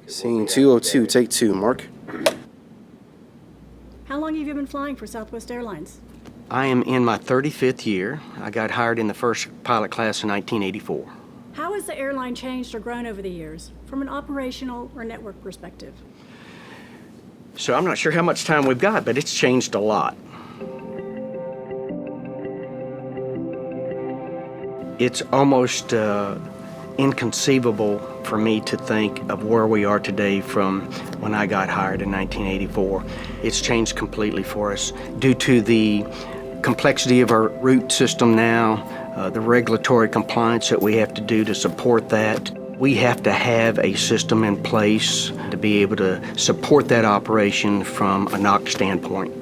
Scene 202, take two, Mark. How long have you been flying for Southwest Airlines? I am in my 35th year. I got hired in the first pilot class in 1984. How has the airline changed or grown over the years, from an operational or network perspective? So I'm not sure how much time we've got, but it's changed a lot. It's almost inconceivable for me to think of where we are today from when I got hired in 1984. It's changed completely for us due to the complexity of our route system now, the regulatory compliance that we have to do to support that. We have to have a system in place to be able to support that operation from a NOC standpoint.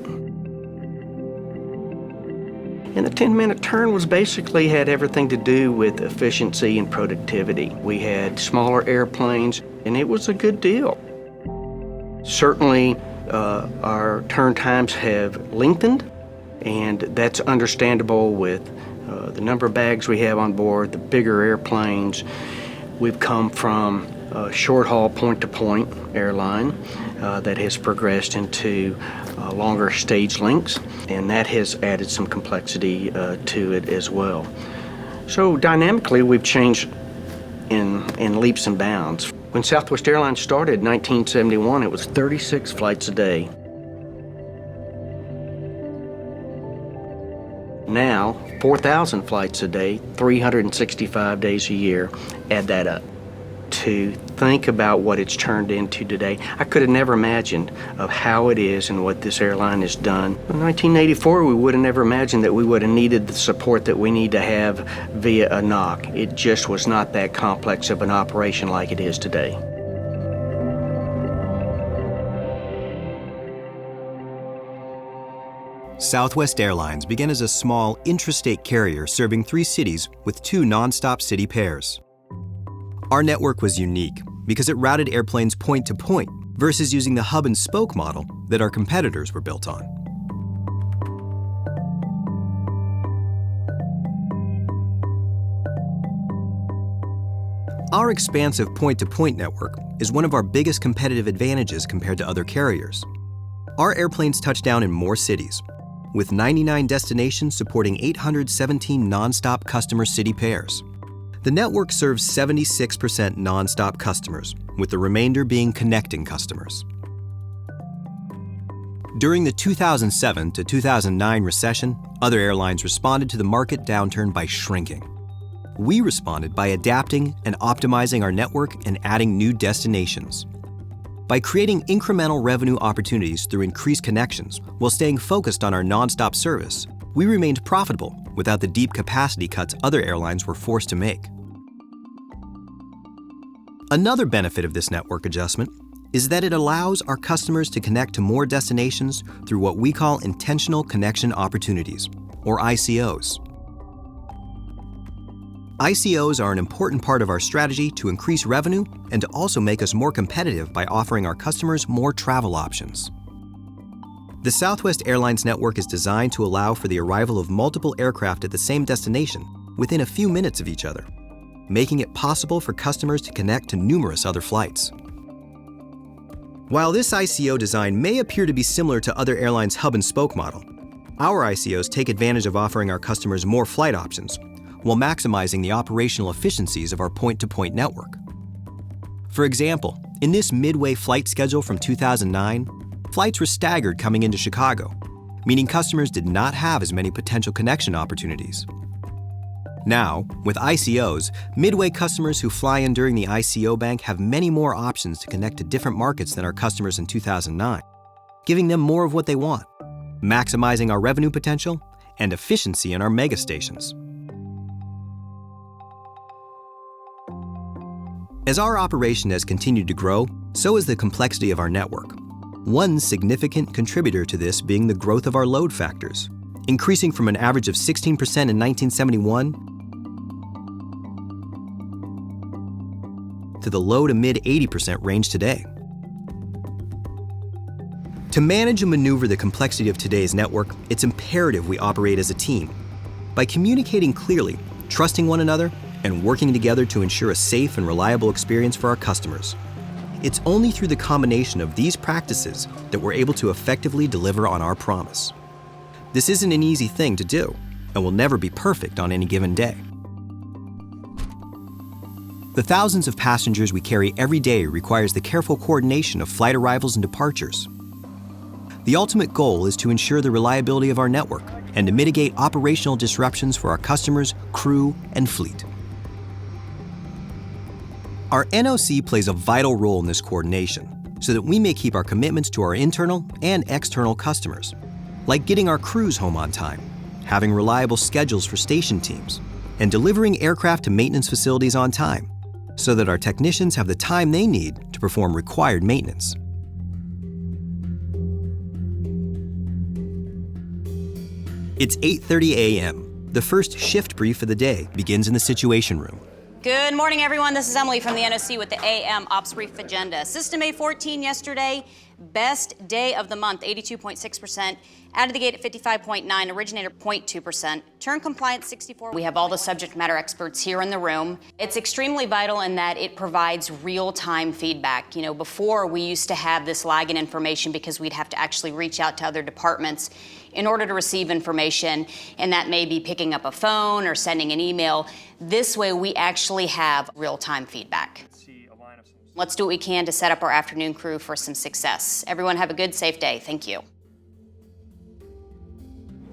And the 10-minute turn was basically had everything to do with efficiency and productivity. We had smaller airplanes, and it was a good deal. Certainly, our turn times have lengthened, and that's understandable with the number of bags we have on board, the bigger airplanes. We've come from a short-haul point-to-point airline that has progressed into longer stage lengths, and that has added some complexity to it as well. So dynamically, we've changed in leaps and bounds. When Southwest Airlines started in 1971, it was 36 flights a day. Now, 4,000 flights a day, 365 days a year. Add that up. To think about what it's turned into today, I could have never imagined of how it is and what this airline has done. In 1984, we would have never imagined that we would have needed the support that we need to have via a NOC. It just was not that complex of an operation like it is today. Southwest Airlines began as a small intrastate carrier serving 3 cities with 2 nonstop city pairs. Our network was unique because it routed airplanes point to point versus using the hub and spoke model that our competitors were built on. Our expansive point-to-point network is one of our biggest competitive advantages compared to other carriers. Our airplanes touch down in more cities, with 99 destinations supporting 817 nonstop customer city pairs. The network serves 76% nonstop customers, with the remainder being connecting customers. During the 2007 to 2009 recession, other airlines responded to the market downturn by shrinking. We responded by adapting and optimizing our network and adding new destinations. By creating incremental revenue opportunities through increased connections while staying focused on our nonstop service, we remained profitable without the deep capacity cuts other airlines were forced to make. Another benefit of this network adjustment is that it allows our customers to connect to more destinations through what we call intentional connection opportunities, or ICOs. ICOs are an important part of our strategy to increase revenue and to also make us more competitive by offering our customers more travel options. The Southwest Airlines network is designed to allow for the arrival of multiple aircraft at the same destination within a few minutes of each other, making it possible for customers to connect to numerous other flights. While this ICO design may appear to be similar to other airlines' hub and spoke model, our ICOs take advantage of offering our customers more flight options while maximizing the operational efficiencies of our point-to-point network. For example, in this midway flight schedule from 2009, flights were staggered coming into Chicago, meaning customers did not have as many potential connection opportunities. Now, with ICOs, midway customers who fly in during the ICO bank have many more options to connect to different markets than our customers in 2009, giving them more of what they want, maximizing our revenue potential and efficiency in our mega stations. As our operation has continued to grow, so has the complexity of our network. One significant contributor to this being the growth of our load factors, increasing from an average of 16% in 1971 to the low to mid 80% range today. To manage and maneuver the complexity of today's network, it's imperative we operate as a team. By communicating clearly, trusting one another, and working together to ensure a safe and reliable experience for our customers. It's only through the combination of these practices that we're able to effectively deliver on our promise. This isn't an easy thing to do, and will never be perfect on any given day. The thousands of passengers we carry every day requires the careful coordination of flight arrivals and departures. The ultimate goal is to ensure the reliability of our network and to mitigate operational disruptions for our customers, crew, and fleet. Our NOC plays a vital role in this coordination so that we may keep our commitments to our internal and external customers, like getting our crews home on time, having reliable schedules for station teams, and delivering aircraft to maintenance facilities on time, so that our technicians have the time they need to perform required maintenance. It's 8:30 a.m. The first shift brief of the day begins in the Situation Room. Good morning, everyone. This is Emily from the NOC with the AM Ops Brief Agenda. System A14 yesterday, best day of the month, 82.6%. Out of the gate at 55.9, originator 0.2%. Turn compliance 64. We have all the subject matter experts here in the room. It's extremely vital in that it provides real-time feedback. You know, before we used to have this lag in information because we'd have to actually reach out to other departments in order to receive information, and that may be picking up a phone or sending an email. This way we actually have real-time feedback. Let's do what we can to set up our afternoon crew for some success. Everyone have a good, safe day. Thank you.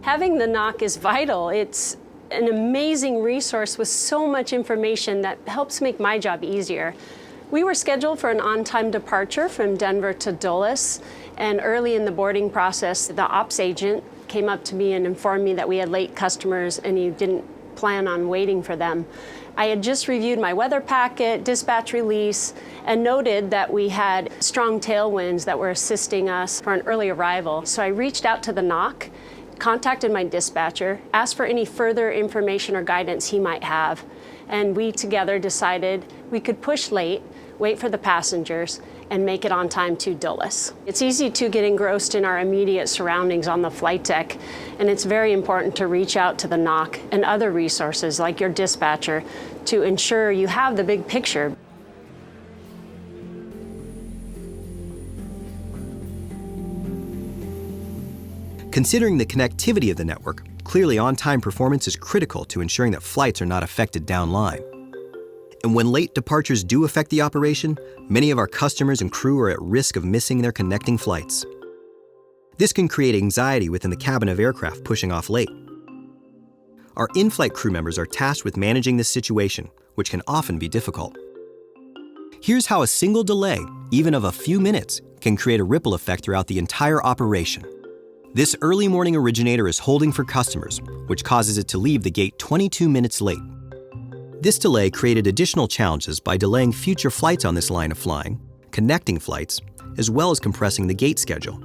Having the NOC is vital. It's an amazing resource with so much information that helps make my job easier. We were scheduled for an on-time departure from Denver to Dulles, and early in the boarding process, the ops agent came up to me and informed me that we had late customers and he didn't plan on waiting for them. I had just reviewed my weather packet, dispatch release, and noted that we had strong tailwinds that were assisting us for an early arrival. So I reached out to the NOC, contacted my dispatcher, asked for any further information or guidance he might have, and we together decided we could push late, wait for the passengers, and make it on time to Dulles. It's easy to get engrossed in our immediate surroundings on the flight deck, and it's very important to reach out to the NOC and other resources like your dispatcher to ensure you have the big picture. Considering the connectivity of the network, clearly on-time performance is critical to ensuring that flights are not affected downline. And when late departures do affect the operation, many of our customers and crew are at risk of missing their connecting flights. This can create anxiety within the cabin of aircraft pushing off late. Our in-flight crew members are tasked with managing this situation, which can often be difficult. Here's how a single delay, even of a few minutes, can create a ripple effect throughout the entire operation. This early morning originator is holding for customers, which causes it to leave the gate 22 minutes late. This delay created additional challenges by delaying future flights on this line of flying, connecting flights, as well as compressing the gate schedule.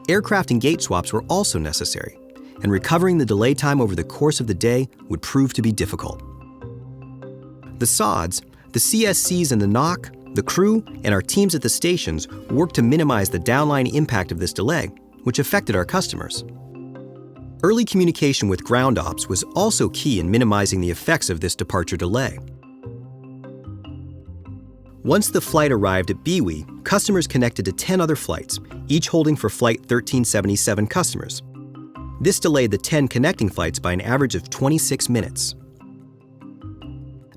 Aircraft and gate swaps were also necessary, and recovering the delay time over the course of the day would prove to be difficult. The SODs, the CSCs and the NOC, the crew, and our teams at the stations worked to minimize the downline impact of this delay, which affected our customers. Early communication with ground ops was also key in minimizing the effects of this departure delay. Once the flight arrived at BWI, customers connected to 10 other flights, each holding for Flight 1377 customers. This delayed the 10 connecting flights by an average of 26 minutes.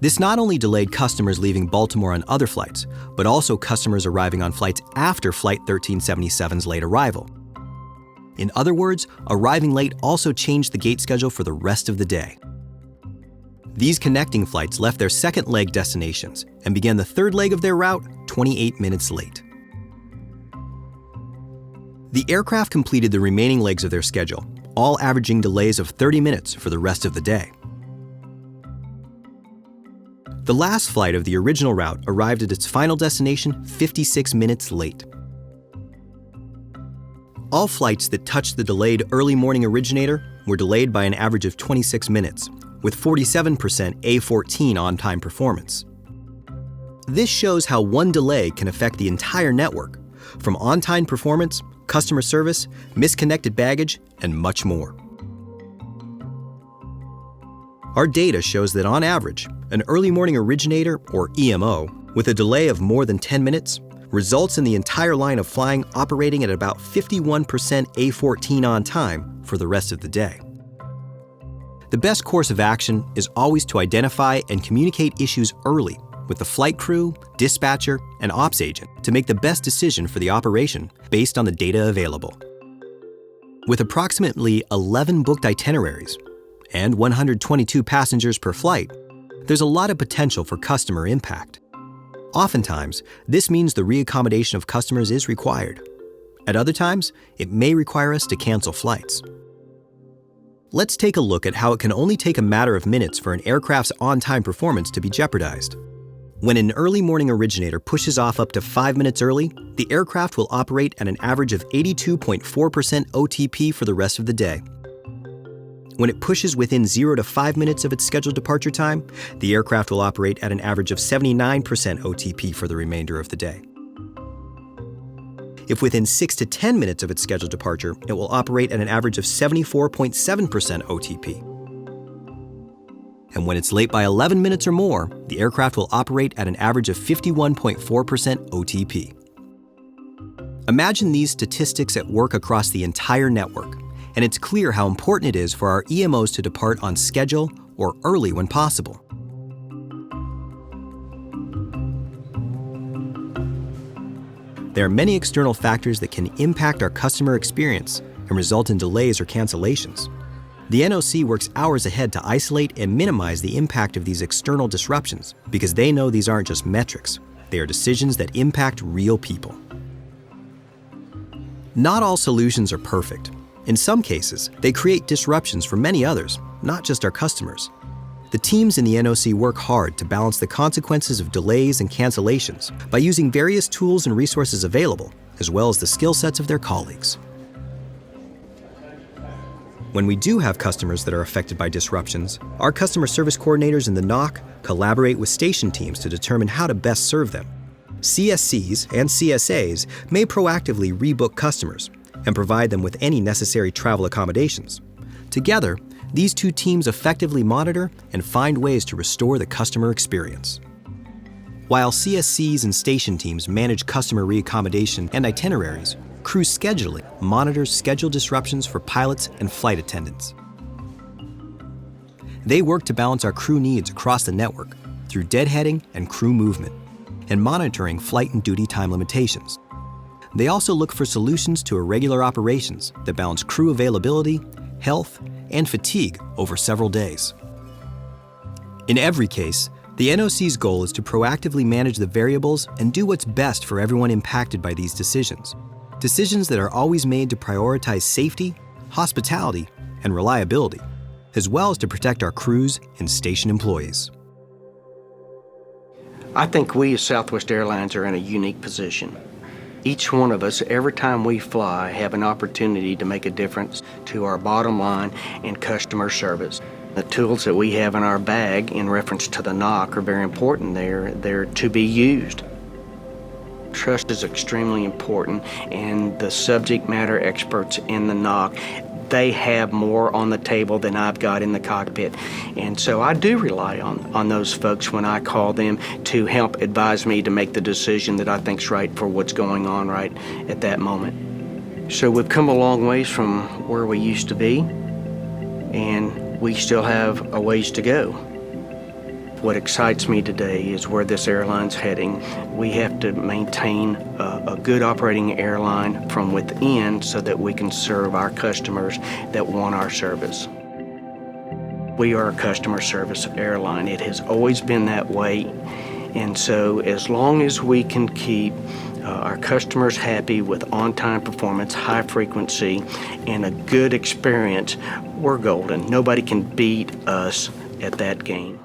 This not only delayed customers leaving Baltimore on other flights, but also customers arriving on flights after Flight 1377's late arrival. In other words, arriving late also changed the gate schedule for the rest of the day. These connecting flights left their second leg destinations and began the third leg of their route 28 minutes late. The aircraft completed the remaining legs of their schedule, all averaging delays of 30 minutes for the rest of the day. The last flight of the original route arrived at its final destination 56 minutes late. All flights that touched the delayed early morning originator were delayed by an average of 26 minutes, with 47% A14 on-time performance. This shows how one delay can affect the entire network, from on-time performance, customer service, misconnected baggage, and much more. Our data shows that on average, an early morning originator, or EMO, with a delay of more than 10 minutes, results in the entire line of flying operating at about 51% A14 on time for the rest of the day. The best course of action is always to identify and communicate issues early with the flight crew, dispatcher, and ops agent to make the best decision for the operation based on the data available. With approximately 11 booked itineraries and 122 passengers per flight, there's a lot of potential for customer impact. Oftentimes, this means the reaccommodation of customers is required. At other times, it may require us to cancel flights. Let's take a look at how it can only take a matter of minutes for an aircraft's on-time performance to be jeopardized. When an early morning originator pushes off up to 5 minutes early, the aircraft will operate at an average of 82.4% OTP for the rest of the day. When it pushes within 0 to 5 minutes of its scheduled departure time, the aircraft will operate at an average of 79% OTP for the remainder of the day. If within 6 to 10 minutes of its scheduled departure, it will operate at an average of 74.7% OTP. And when it's late by 11 minutes or more, the aircraft will operate at an average of 51.4% OTP. Imagine these statistics at work across the entire network, and it's clear how important it is for our EMOs to depart on schedule or early when possible. There are many external factors that can impact our customer experience and result in delays or cancellations. The NOC works hours ahead to isolate and minimize the impact of these external disruptions because they know these aren't just metrics, they are decisions that impact real people. Not all solutions are perfect. In some cases, they create disruptions for many others, not just our customers. The teams in the NOC work hard to balance the consequences of delays and cancellations by using various tools and resources available, as well as the skill sets of their colleagues. When we do have customers that are affected by disruptions, our customer service coordinators in the NOC collaborate with station teams to determine how to best serve them. CSCs and CSAs may proactively rebook customers and provide them with any necessary travel accommodations. Together, these two teams effectively monitor and find ways to restore the customer experience. While CSCs and station teams manage customer reaccommodation and itineraries, crew scheduling monitors schedule disruptions for pilots and flight attendants. They work to balance our crew needs across the network through deadheading and crew movement, and monitoring flight and duty time limitations. They also look for solutions to irregular operations that balance crew availability, health, and fatigue over several days. In every case, the NOC's goal is to proactively manage the variables and do what's best for everyone impacted by these decisions. Decisions that are always made to prioritize safety, hospitality, and reliability, as well as to protect our crews and station employees. I think we as Southwest Airlines are in a unique position. Each one of us, every time we fly, have an opportunity to make a difference to our bottom line and customer service. The tools that we have in our bag in reference to the NOC are very important. They're to be used. Trust is extremely important, and the subject matter experts in the NOC, they have more on the table than I've got in the cockpit. And so I do rely on those folks when I call them to help advise me to make the decision that I think's right for what's going on right at that moment. So we've come a long ways from where we used to be, and we still have a ways to go. What excites me today is where this airline's heading. We have to maintain a good operating airline from within so that we can serve our customers that want our service. We are a customer service airline. It has always been that way. And so as long as we can keep our customers happy with on-time performance, high frequency, and a good experience, we're golden. Nobody can beat us at that game.